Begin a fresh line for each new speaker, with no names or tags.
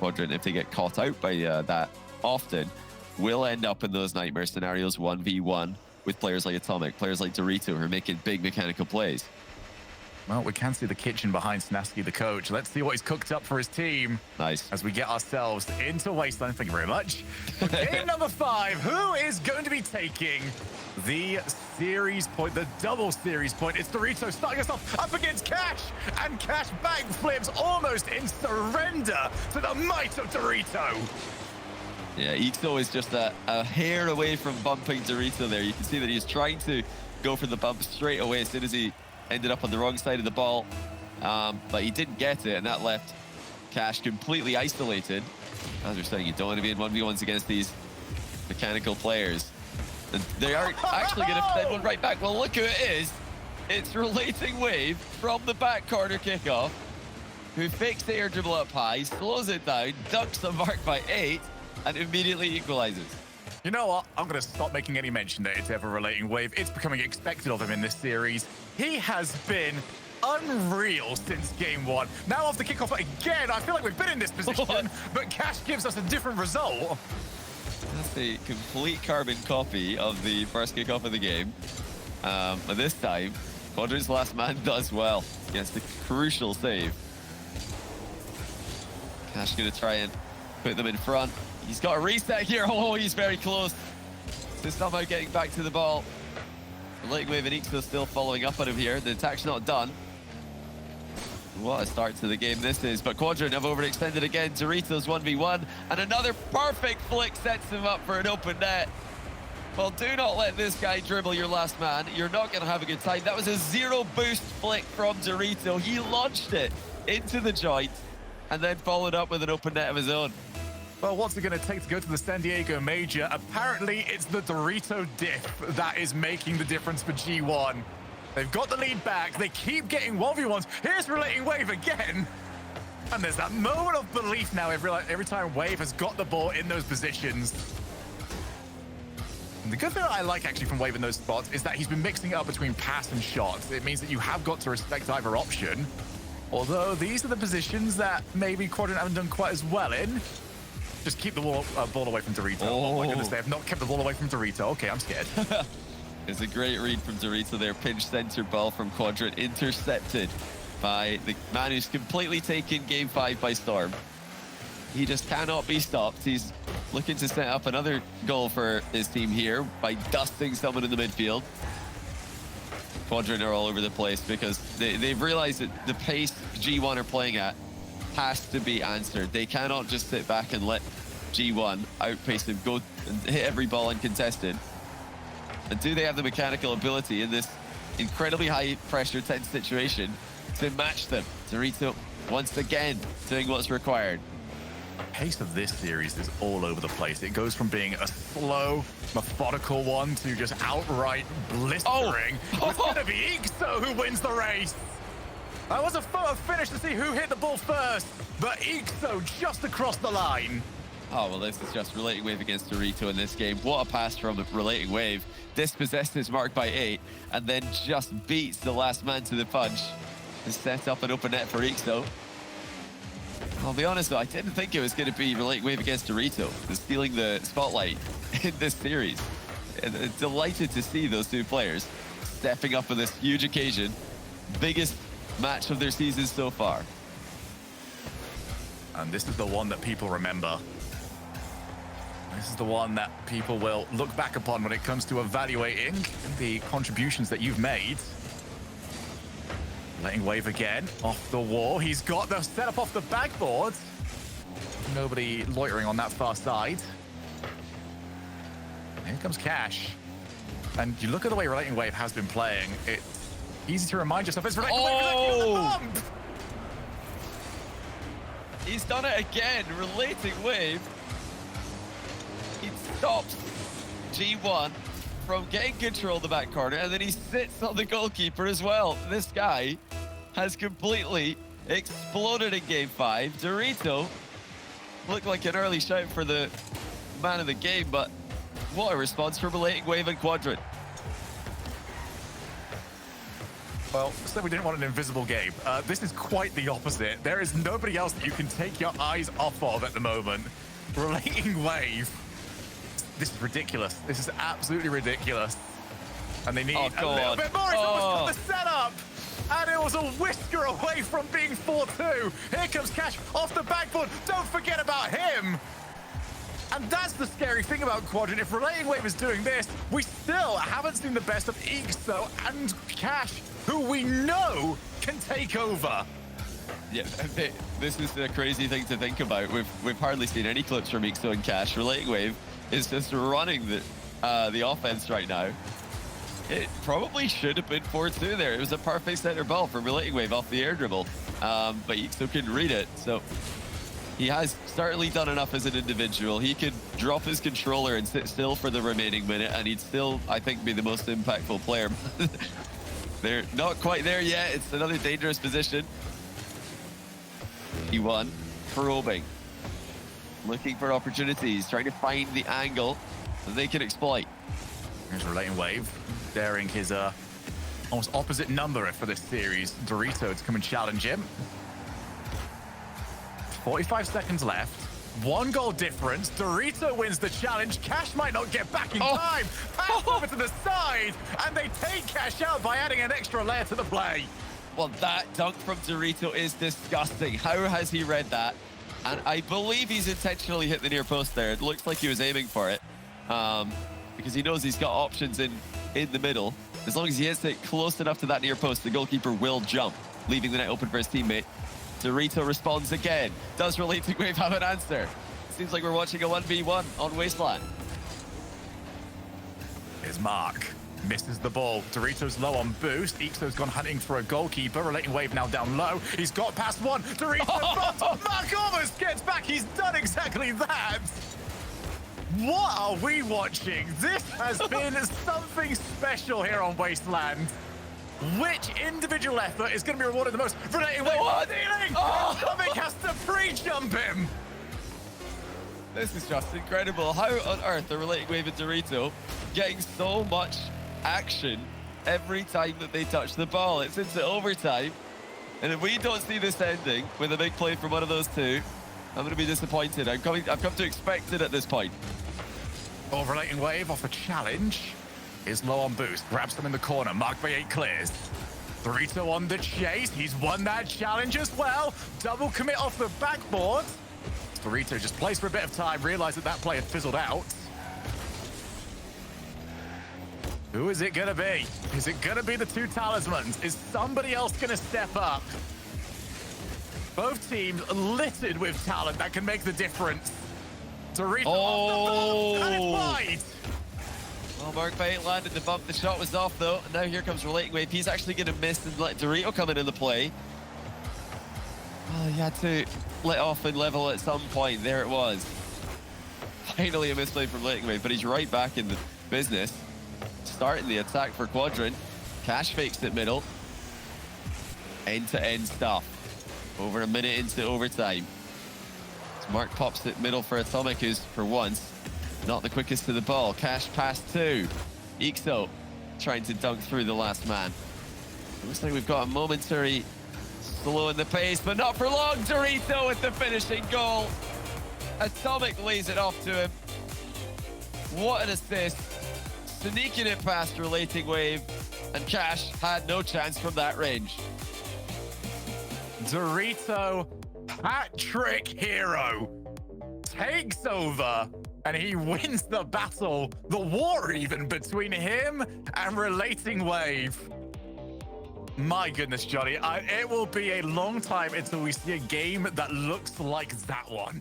Quadrant, if they get caught out by that often, will end up in those nightmare scenarios 1v1 with players like Atomic, players like DORITO, who are making big mechanical plays.
Well, we can see the kitchen behind Snasky, the coach. Let's see what he's cooked up for his team.
Nice.
As we get ourselves into Wasteland. Thank you very much. Game number 5. Who is going to be taking the series point, the double series point? It's DORITO starting us off up against Cash. And Cash backflips almost in surrender to the might of DORITO.
Yeah, Ito is just a hair away from bumping DORITO there. You can see that he's trying to go for the bump straight away as soon as he ended up on the wrong side of the ball, but he didn't get it, and that left Cash completely isolated. As we're saying, you don't want to be in 1v1s against these mechanical players. And they are actually going to send one right back. Well, look who it is. It's Relating Wave from the back corner kickoff, who fakes the air dribble up high, slows it down, dunks the mark by 8, and immediately equalizes.
You know what? I'm going to stop making any mention that it's ever Relating Wave. It's becoming expected of him in this series. He has been unreal since game 1. Now off the kickoff again, I feel like we've been in this position, but Cash gives us a different result.
That's a complete carbon copy of the first kickoff of the game. But this time, Quadrant's last man does well. Gets the crucial save. Cash going to try and put them in front. He's got a reset here. Oh, he's very close to somehow getting back to the ball. Relating Wave and Ixo still following up on him here. The attack's not done. What a start to the game this is. But Quadrant have overextended again. DORITO's 1v1. And another perfect flick sets him up for an open net. Well, do not let this guy dribble your last man. You're not going to have a good time. That was a zero boost flick from DORITO. He launched it into the joint and then followed up with an open net of his own.
Well, what's it going to take to go to the San Diego Major? Apparently, it's the DORITO diff that is making the difference for G1. They've got the lead back. They keep getting 1v1s. Here's Relating Wave again. And there's that moment of belief now every time Wave has got the ball in those positions. And the good thing that I like actually from Wave in those spots is that he's been mixing it up between pass and shots. It means that you have got to respect either option. Although these are the positions that maybe Quadrant haven't done quite as well in. Just keep the ball away from DORITO. Oh my goodness, they have not kept the ball away from DORITO. Okay, I'm scared.
It's a great read from DORITO there. Pinch center ball from Quadrant, intercepted by the man who's completely taken game 5 by storm. He just cannot be stopped. He's looking to set up another goal for his team here by dusting someone in the midfield. Quadrant are all over the place because they've realized that the pace G1 are playing at has to be answered. They cannot just sit back and let G1 outpace them, go and hit every ball uncontested. And do they have the mechanical ability in this incredibly high pressure, tense situation to match them? DORITO once again doing what's required.
The pace of this series is all over the place. It goes from being a slow, methodical one to just outright blistering. Oh. It's going to be Ixo who wins the race. That was a photo finish to see who hit the ball first, but Ixo just across the line.
Oh, well, this is just Relating Wave against DORITO in this game. What a pass from Relating Wave. Dispossessed his mark by 8, and then just beats the last man to the punch and set up an open net for Ixo. I'll be honest, though, I didn't think it was going to be Relating Wave against DORITO, stealing the spotlight in this series. And delighted to see those two players stepping up on this huge occasion. Biggest match of their season so far.
And this is the one that people remember. This is the one that people will look back upon when it comes to evaluating the contributions that you've made. Letting Wave again off the wall. He's got the setup off the backboard. Nobody loitering on that far side. Here comes Cash. And you look at the way Relating Wave has been playing. It's easy to remind yourself it's Relating Wave the bump.
He's done it again. Relating Wave. He stops G1 from getting control of the back corner, and then he sits on the goalkeeper as well. This guy has completely exploded in game 5. DORITO looked like an early shout for the man of the game, but what a response from Relating Wave and Quadrant.
Well, so we didn't want an invisible game. This is quite the opposite. There is nobody else that you can take your eyes off of at the moment. Relating wave. This is ridiculous. This is absolutely ridiculous. And they need a little bit more. It's almost got the setup. And it was a whisker away from being 4-2. Here comes Cash off the backboard. Don't forget about him. And that's the scary thing about Quadrant. If Relating Wave is doing this, we still haven't seen the best of Ixo and Cash, who we know can take over.
Yeah, this is the crazy thing to think about. We've hardly seen any clips from Ixo and Cash. Relating Wave is just running the offense right now. It probably should have been 4-2 there. It was a perfect center ball from Relating Wave off the air dribble, but Ixo couldn't read it. So he has certainly done enough as an individual. He could drop his controller and sit still for the remaining minute, and he'd still, I think, be the most impactful player. They're not quite there yet. It's another dangerous position. He won, probing, looking for opportunities, trying to find the angle that they can exploit.
Here's Relating Wave, daring his almost opposite number for this series, DORITO, to come and challenge him. 45 seconds left. 1 goal difference. DORITO wins the challenge. Cash might not get back in time. Pass over to the side, and they take Cash out by adding an extra layer to the play.
Well, that dunk from DORITO is disgusting. How has he read that? And I believe he's intentionally hit the near post there. It looks like he was aiming for it because he knows he's got options in the middle. As long as he hits it close enough to that near post, the goalkeeper will jump, leaving the net open for his teammate. DORITO responds again. Does Relating Wave have an answer? Seems like we're watching a 1v1 on Wasteland.
Here's Mark. Misses the ball. DORITO's low on boost. Ixo's gone hunting for a goalkeeper. Relating Wave now down low. He's got past one. DORITO front. Mark almost gets back. He's done exactly that. What are we watching? This has been something special here on Wasteland. Which individual effort is going to be rewarded the most? Relating Wave stealing! Stomach has to pre-jump him!
This is just incredible. How on earth are Relating Wave and DORITO getting so much action every time that they touch the ball? It's into overtime. And if we don't see this ending with a big play from one of those two, I'm going to be disappointed. I've come to expect it at this point.
Oh, Relating Wave off a challenge. Is low on boost, grabs them in the corner, marked by 8 clears. DORITO on the chase, he's won that challenge as well. Double commit off the backboard. DORITO just plays for a bit of time, realized that play had fizzled out. Who is it gonna be? Is it gonna be the 2 talismans? Is somebody else gonna step up? Both teams littered with talent that can make the difference. DORITO off the ball, and it's wide.
Well, Mark by 8 landed the bump. The shot was off, though. And now here comes Relating Wave. He's actually going to miss and let DORITO come into the play. Oh, he had to let off and level at some point. There it was. Finally a misplay from Relating Wave, but he's right back in the business. Starting the attack for Quadrant. Cash fakes it middle. End-to-end stuff. Over a minute into overtime. So Mark pops it middle for Atomic, who's, for once, not the quickest to the ball. Cash pass 2. Ixo trying to dunk through the last man. It looks like we've got a momentary slow in the pace, but not for long. DORITO with the finishing goal. Atomic lays it off to him. What an assist. Sneaking it past Relating Wave, and Cash had no chance from that range.
DORITO, hat-trick hero, takes over. And he wins the battle, the war even, between him and Relating Wave. My goodness, Johnny, it will be a long time until we see a game that looks like that one.